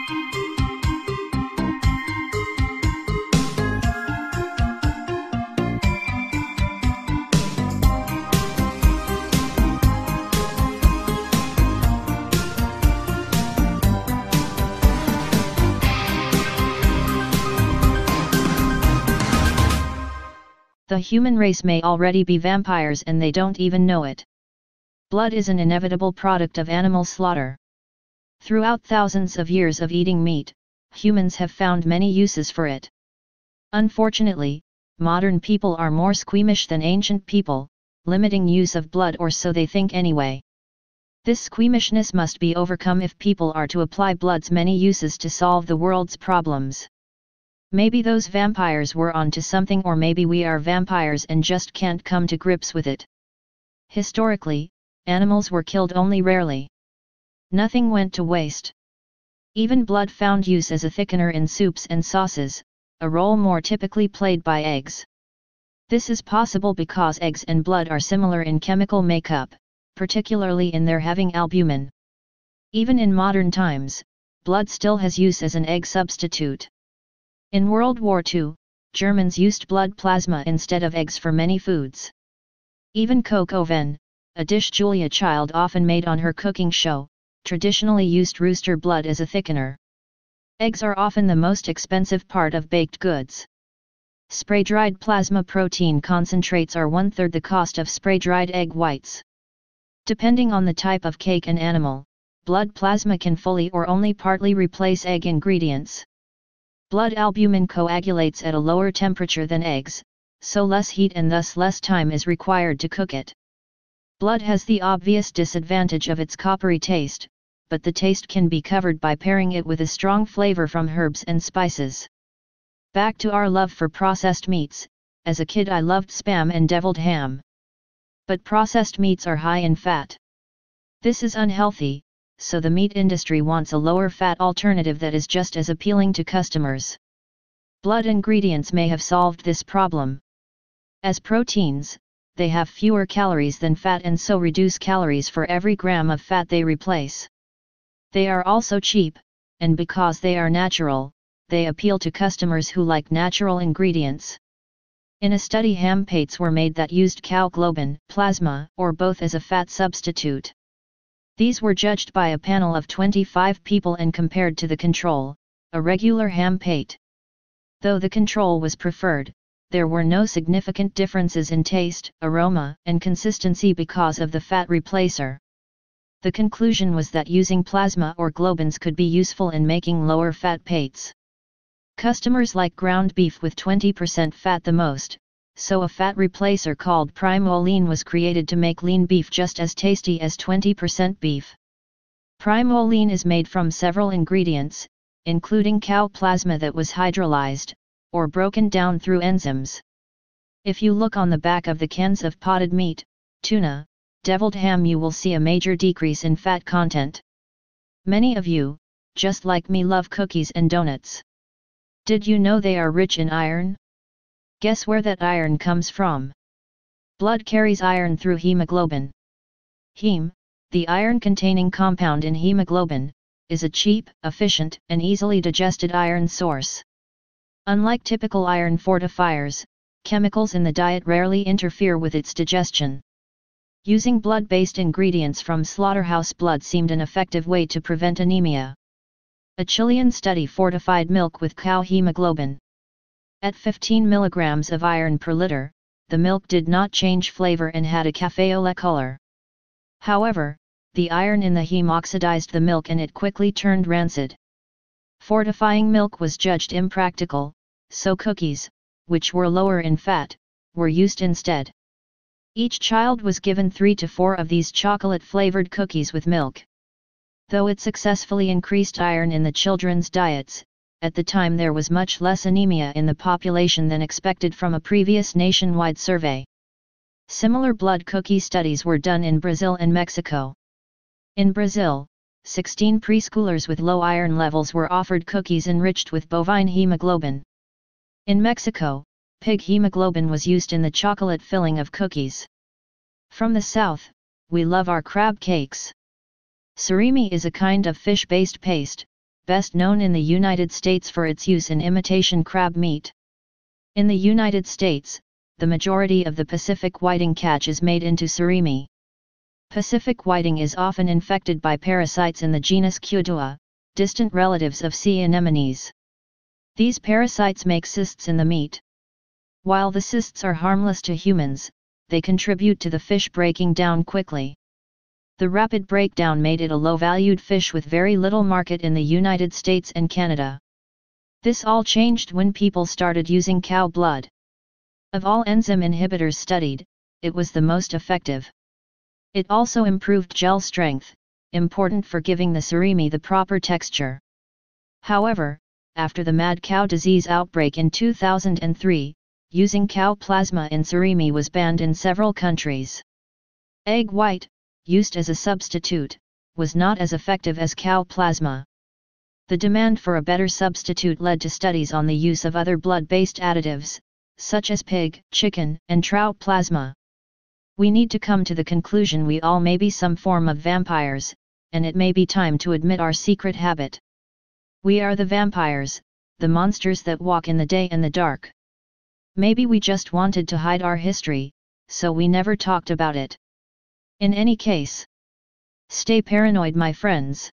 The human race may already be vampires and they don't even know it. Blood is an inevitable product of animal slaughter. Throughout thousands of years of eating meat, humans have found many uses for it. Unfortunately, modern people are more squeamish than ancient people, limiting use of blood, or so they think anyway. This squeamishness must be overcome if people are to apply blood's many uses to solve the world's problems. Maybe those vampires were onto something, or maybe we are vampires and just can't come to grips with it. Historically, animals were killed only rarely. Nothing went to waste. Even blood found use as a thickener in soups and sauces, a role more typically played by eggs. This is possible because eggs and blood are similar in chemical makeup, particularly in their having albumin. Even in modern times, blood still has use as an egg substitute. In World War II, Germans used blood plasma instead of eggs for many foods. Even coq au vin, a dish Julia Child often made on her cooking show, traditionally used rooster blood as a thickener. Eggs are often the most expensive part of baked goods. Spray-dried plasma protein concentrates are 1/3 the cost of spray-dried egg whites. Depending on the type of cake and animal, blood plasma can fully or only partly replace egg ingredients. Blood albumin coagulates at a lower temperature than eggs, so less heat and thus less time is required to cook it. Blood has the obvious disadvantage of its coppery taste, but the taste can be covered by pairing it with a strong flavor from herbs and spices. Back to our love for processed meats. As a kid I loved Spam and deviled ham. But processed meats are high in fat. This is unhealthy, so the meat industry wants a lower fat alternative that is just as appealing to customers. Blood ingredients may have solved this problem. As proteins, they have fewer calories than fat and so reduce calories for every gram of fat they replace. They are also cheap, and because they are natural, they appeal to customers who like natural ingredients. In a study, ham pates were made that used cow globin, plasma, or both as a fat substitute. These were judged by a panel of 25 people and compared to the control, a regular ham pate. Though the control was preferred, there were no significant differences in taste, aroma, and consistency because of the fat replacer. The conclusion was that using plasma or globins could be useful in making lower fat pates. Customers like ground beef with 20% fat the most, so a fat replacer called Primo Lean was created to make lean beef just as tasty as 20% beef. Primo Lean is made from several ingredients, including cow plasma that was hydrolyzed, or broken down through enzymes. If you look on the back of the cans of potted meat, tuna, deviled ham, you will see a major decrease in fat content. Many of you, just like me, love cookies and donuts. Did you know they are rich in iron? Guess where that iron comes from? Blood carries iron through hemoglobin. Heme, the iron-containing compound in hemoglobin, is a cheap, efficient, and easily digested iron source. Unlike typical iron fortifiers, chemicals in the diet rarely interfere with its digestion. Using blood-based ingredients from slaughterhouse blood seemed an effective way to prevent anemia. A Chilean study fortified milk with cow hemoglobin. At 15 mg of iron per liter, the milk did not change flavor and had a café au lait color. However, the iron in the heme oxidized the milk and it quickly turned rancid. Fortifying milk was judged impractical, so cookies, which were lower in fat, were used instead. Each child was given 3 to 4 of these chocolate-flavored cookies with milk. Though it successfully increased iron in the children's diets, at the time there was much less anemia in the population than expected from a previous nationwide survey. Similar blood cookie studies were done in Brazil and Mexico. In Brazil, 16 preschoolers with low iron levels were offered cookies enriched with bovine hemoglobin. In Mexico, pig hemoglobin was used in the chocolate filling of cookies. From the south, we love our crab cakes. Surimi is a kind of fish-based paste, best known in the United States for its use in imitation crab meat. In the United States, the majority of the Pacific whiting catch is made into surimi. Pacific whiting is often infected by parasites in the genus Cuodua, distant relatives of sea anemones. These parasites make cysts in the meat. While the cysts are harmless to humans, they contribute to the fish breaking down quickly. The rapid breakdown made it a low-valued fish with very little market in the United States and Canada. This all changed when people started using cow blood. Of all enzyme inhibitors studied, it was the most effective. It also improved gel strength, important for giving the surimi the proper texture. However, after the mad cow disease outbreak in 2003, using cow plasma in surimi was banned in several countries. Egg white, used as a substitute, was not as effective as cow plasma. The demand for a better substitute led to studies on the use of other blood-based additives, such as pig, chicken, and trout plasma. We need to come to the conclusion we all may be some form of vampires, and it may be time to admit our secret habit. We are the vampires, the monsters that walk in the day and the dark. Maybe we just wanted to hide our history, so we never talked about it. In any case, stay paranoid, my friends.